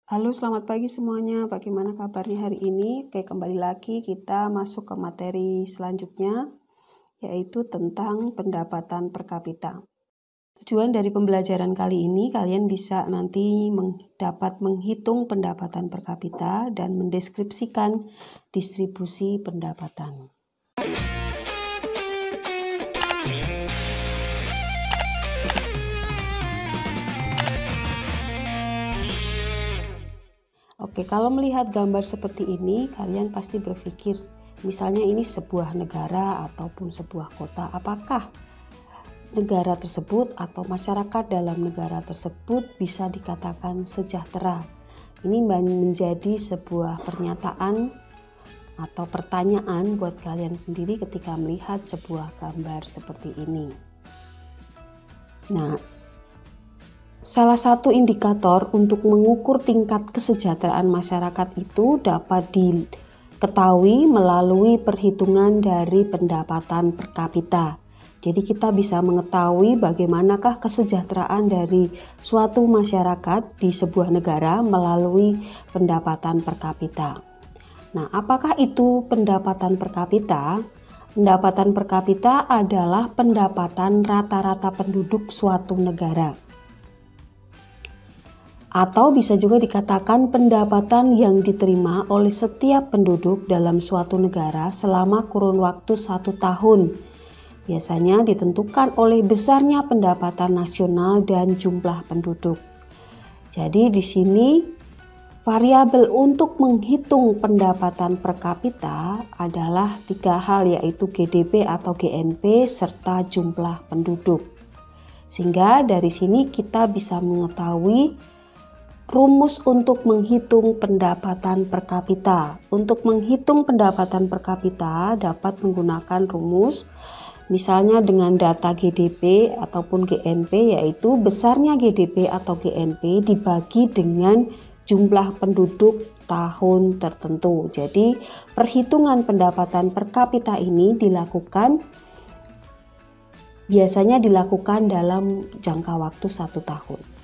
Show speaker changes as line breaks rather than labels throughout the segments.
Halo, selamat pagi semuanya. Bagaimana kabarnya hari ini? Oke, kembali lagi kita masuk ke materi selanjutnya, yaitu tentang pendapatan per kapita. Tujuan dari pembelajaran kali ini, kalian bisa nanti dapat menghitung pendapatan per kapita dan mendeskripsikan distribusi pendapatan. Oke, kalau melihat gambar seperti ini, kalian pasti berpikir, misalnya ini sebuah negara ataupun sebuah kota, apakah negara tersebut atau masyarakat dalam negara tersebut bisa dikatakan sejahtera? Ini menjadi sebuah pernyataan atau pertanyaan buat kalian sendiri ketika melihat sebuah gambar seperti ini. Nah, salah satu indikator untuk mengukur tingkat kesejahteraan masyarakat itu dapat diketahui melalui perhitungan dari pendapatan per kapita. Jadi kita bisa mengetahui bagaimanakah kesejahteraan dari suatu masyarakat di sebuah negara melalui pendapatan per kapita. Nah, apakah itu pendapatan per kapita? Pendapatan per kapita adalah pendapatan rata-rata penduduk suatu negara. Atau bisa juga dikatakan pendapatan yang diterima oleh setiap penduduk dalam suatu negara selama kurun waktu 1 tahun. Biasanya ditentukan oleh besarnya pendapatan nasional dan jumlah penduduk. Jadi di sini variabel untuk menghitung pendapatan per kapita adalah 3 hal, yaitu GDP atau GNP serta jumlah penduduk. Sehingga dari sini kita bisa mengetahui rumus untuk menghitung pendapatan per kapita. Untuk menghitung pendapatan per kapita dapat menggunakan rumus misalnya dengan data GDP ataupun GNP, yaitu besarnya GDP atau GNP dibagi dengan jumlah penduduk tahun tertentu. Jadi perhitungan pendapatan per kapita ini biasanya dilakukan dalam jangka waktu 1 tahun.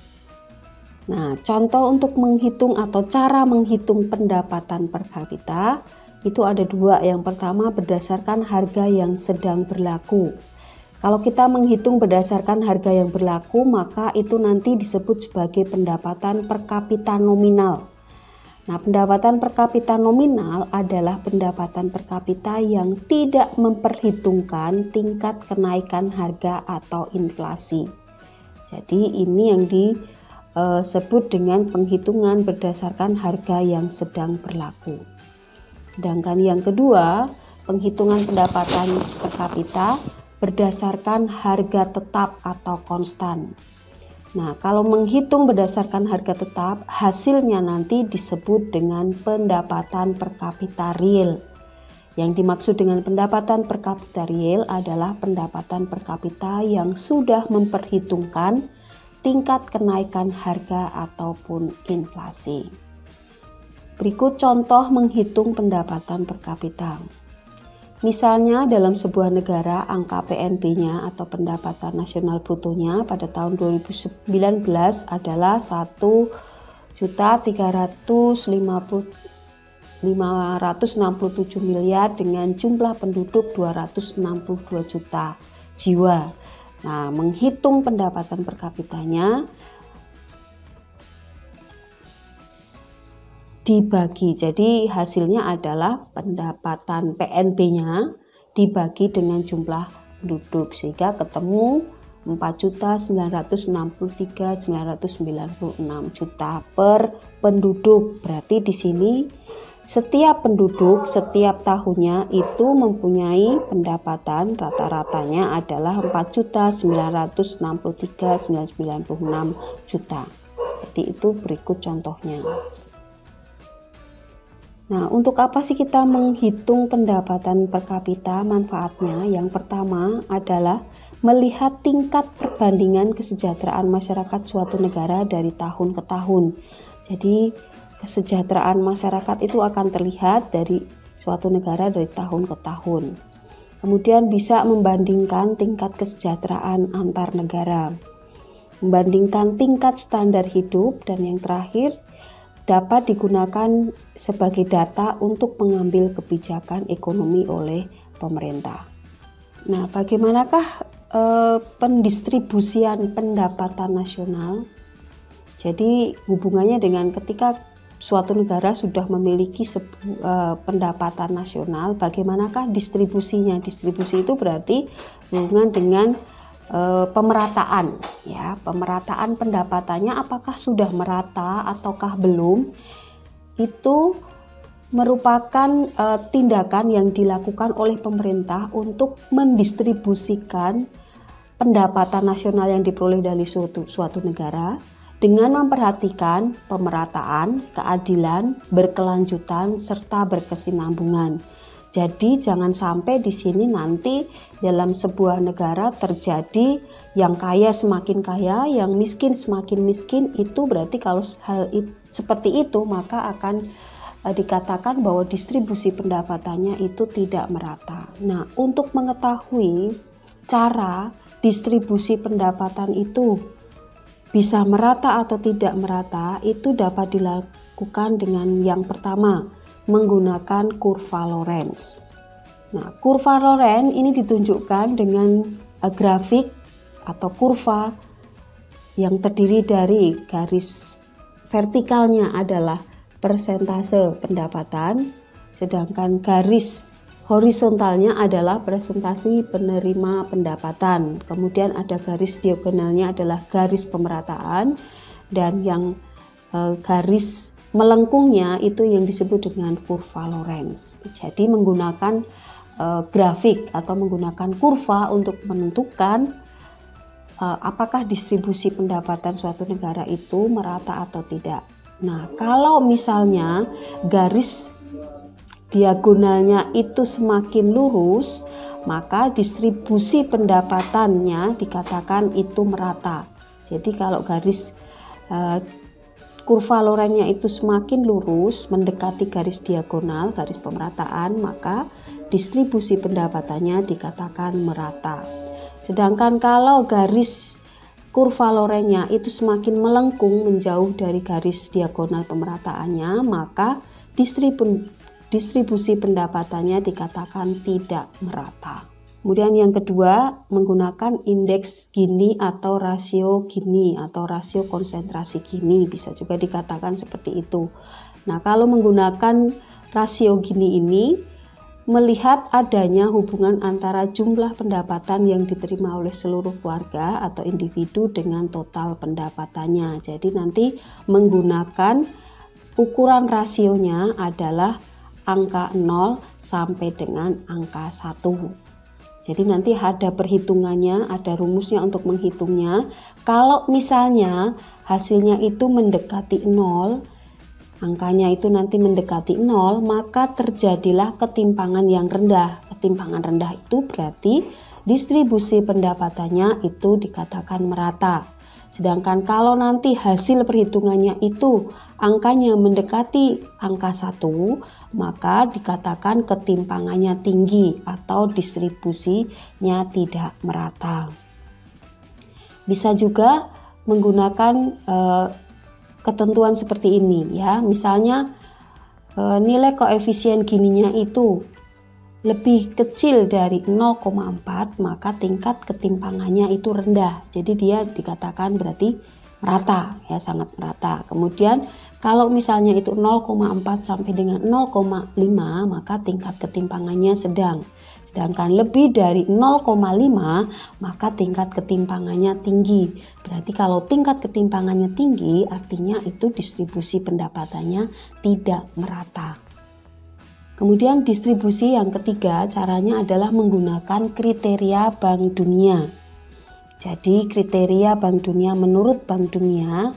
Nah, contoh untuk menghitung atau cara menghitung pendapatan per kapita itu ada 2. Yang pertama berdasarkan harga yang sedang berlaku. Kalau kita menghitung berdasarkan harga yang berlaku, maka itu nanti disebut sebagai pendapatan per kapita nominal. Nah, pendapatan per kapita nominal adalah pendapatan per kapita yang tidak memperhitungkan tingkat kenaikan harga atau inflasi. Jadi ini yang disebut dengan penghitungan berdasarkan harga yang sedang berlaku. Sedangkan yang kedua, penghitungan pendapatan per kapita berdasarkan harga tetap atau konstan. Nah, kalau menghitung berdasarkan harga tetap, hasilnya nanti disebut dengan pendapatan per kapita real. Yang dimaksud dengan pendapatan per kapita real adalah pendapatan per kapita yang sudah memperhitungkan tingkat kenaikan harga ataupun inflasi. Berikut contoh menghitung pendapatan per kapita. Misalnya dalam sebuah negara angka PNB-nya atau pendapatan nasional brutonya pada tahun 2019 adalah 1.567 miliar dengan jumlah penduduk 262 juta jiwa. Nah, menghitung pendapatan per kapitanya dibagi, jadi hasilnya adalah pendapatan PNB-nya dibagi dengan jumlah penduduk sehingga ketemu 4.963.996 juta per penduduk. Berarti di sini setiap penduduk setiap tahunnya itu mempunyai pendapatan rata-ratanya adalah 4.963.996 juta. Jadi itu berikut contohnya. Nah, untuk apa sih kita menghitung pendapatan per kapita? Manfaatnya yang pertama adalah melihat tingkat perbandingan kesejahteraan masyarakat suatu negara dari tahun ke tahun. Jadi kesejahteraan masyarakat itu akan terlihat dari suatu negara dari tahun ke tahun. Kemudian bisa membandingkan tingkat kesejahteraan antar negara, membandingkan tingkat standar hidup, dan yang terakhir dapat digunakan sebagai data untuk mengambil kebijakan ekonomi oleh pemerintah. Nah, bagaimanakah pendistribusian pendapatan nasional? Jadi hubungannya dengan ketika suatu negara sudah memiliki pendapatan nasional, bagaimanakah distribusinya? Distribusi itu berarti hubungan dengan pemerataan, ya, pemerataan pendapatannya apakah sudah merata ataukah belum? Itu merupakan tindakan yang dilakukan oleh pemerintah untuk mendistribusikan pendapatan nasional yang diperoleh dari suatu negara dengan memperhatikan pemerataan, keadilan, berkelanjutan, serta berkesinambungan. Jadi jangan sampai di sini nanti dalam sebuah negara terjadi yang kaya semakin kaya, yang miskin semakin miskin. Itu berarti kalau hal seperti itu maka akan dikatakan bahwa distribusi pendapatannya itu tidak merata. Nah, untuk mengetahui cara distribusi pendapatan itu bisa merata atau tidak merata, itu dapat dilakukan dengan yang pertama, menggunakan kurva Lorenz. Nah, kurva Lorenz ini ditunjukkan dengan grafik atau kurva yang terdiri dari garis vertikalnya adalah persentase pendapatan, sedangkan garis horizontalnya adalah presentasi penerima pendapatan. Kemudian ada garis diagonalnya adalah garis pemerataan, dan yang garis melengkungnya itu yang disebut dengan kurva Lorenz. Jadi menggunakan grafik atau menggunakan kurva untuk menentukan apakah distribusi pendapatan suatu negara itu merata atau tidak. Nah, kalau misalnya garis diagonalnya itu semakin lurus, maka distribusi pendapatannya dikatakan itu merata. Jadi kalau garis kurva Lorenz-nya itu semakin lurus mendekati garis diagonal, garis pemerataan, maka distribusi pendapatannya dikatakan merata. Sedangkan kalau garis kurva Lorenz-nya itu semakin melengkung menjauh dari garis diagonal pemerataannya, maka distribusi pendapatannya dikatakan tidak merata. Kemudian yang kedua, menggunakan indeks Gini atau rasio Gini atau rasio konsentrasi Gini, bisa juga dikatakan seperti itu. Nah, kalau menggunakan rasio Gini ini melihat adanya hubungan antara jumlah pendapatan yang diterima oleh seluruh keluarga atau individu dengan total pendapatannya. Jadi nanti menggunakan ukuran rasionya adalah angka 0 sampai dengan angka 1. Jadi nanti ada perhitungannya, ada rumusnya untuk menghitungnya. Kalau misalnya hasilnya itu mendekati 0, angkanya itu nanti mendekati 0, maka terjadilah ketimpangan yang rendah. Ketimpangan rendah itu berarti distribusi pendapatannya itu dikatakan merata. Sedangkan kalau nanti hasil perhitungannya itu angkanya mendekati angka 1, maka dikatakan ketimpangannya tinggi atau distribusinya tidak merata. Bisa juga menggunakan ketentuan seperti ini, ya. Misalnya nilai koefisien Gininya itu lebih kecil dari 0,4, maka tingkat ketimpangannya itu rendah. Jadi dia dikatakan berarti merata, ya, sangat merata. Kemudian kalau misalnya itu 0,4 sampai dengan 0,5, maka tingkat ketimpangannya sedang. Sedangkan lebih dari 0,5, maka tingkat ketimpangannya tinggi. Berarti kalau tingkat ketimpangannya tinggi, artinya itu distribusi pendapatannya tidak merata. Kemudian distribusi yang ketiga, caranya adalah menggunakan kriteria Bank Dunia. Jadi kriteria Bank Dunia, menurut Bank Dunia,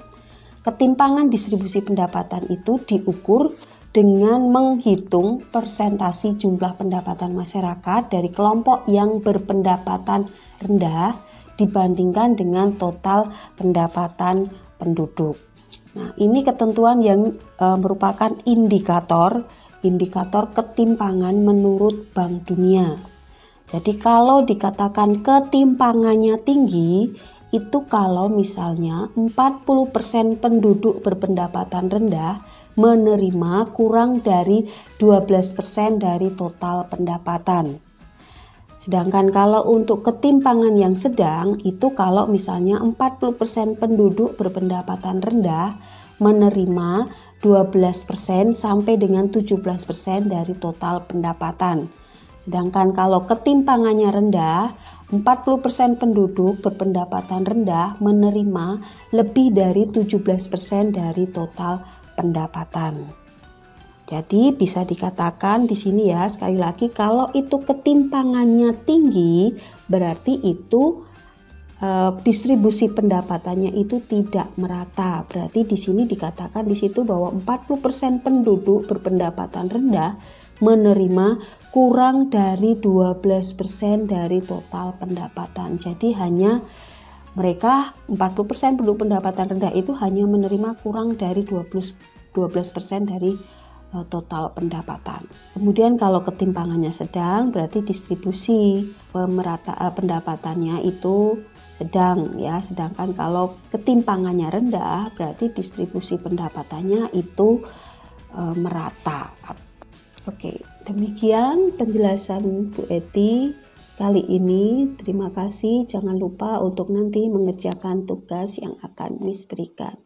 ketimpangan distribusi pendapatan itu diukur dengan menghitung persentase jumlah pendapatan masyarakat dari kelompok yang berpendapatan rendah dibandingkan dengan total pendapatan penduduk. Nah, ini ketentuan yang merupakan indikator ketimpangan menurut Bank Dunia. Jadi kalau dikatakan ketimpangannya tinggi, itu kalau misalnya 40% penduduk berpendapatan rendah menerima kurang dari 12% dari total pendapatan. Sedangkan kalau untuk ketimpangan yang sedang itu kalau misalnya 40% penduduk berpendapatan rendah menerima 12% sampai dengan 17% dari total pendapatan. Sedangkan kalau ketimpangannya rendah, 40% penduduk berpendapatan rendah menerima lebih dari 17% dari total pendapatan. Jadi bisa dikatakan di sini ya, sekali lagi kalau itu ketimpangannya tinggi, berarti itu distribusi pendapatannya itu tidak merata. Berarti di sini dikatakan di situ bahwa 40% penduduk berpendapatan rendah menerima kurang dari 12% dari total pendapatan. Jadi hanya mereka 40% penduduk pendapatan rendah itu hanya menerima kurang dari 12% dari total pendapatan. Kemudian kalau ketimpangannya sedang berarti distribusi pendapatannya itu sedang ya, sedangkan kalau ketimpangannya rendah berarti distribusi pendapatannya itu merata. Oke, demikian penjelasan Bu Eti kali ini. Terima kasih. Jangan lupa untuk nanti mengerjakan tugas yang akan Miss berikan.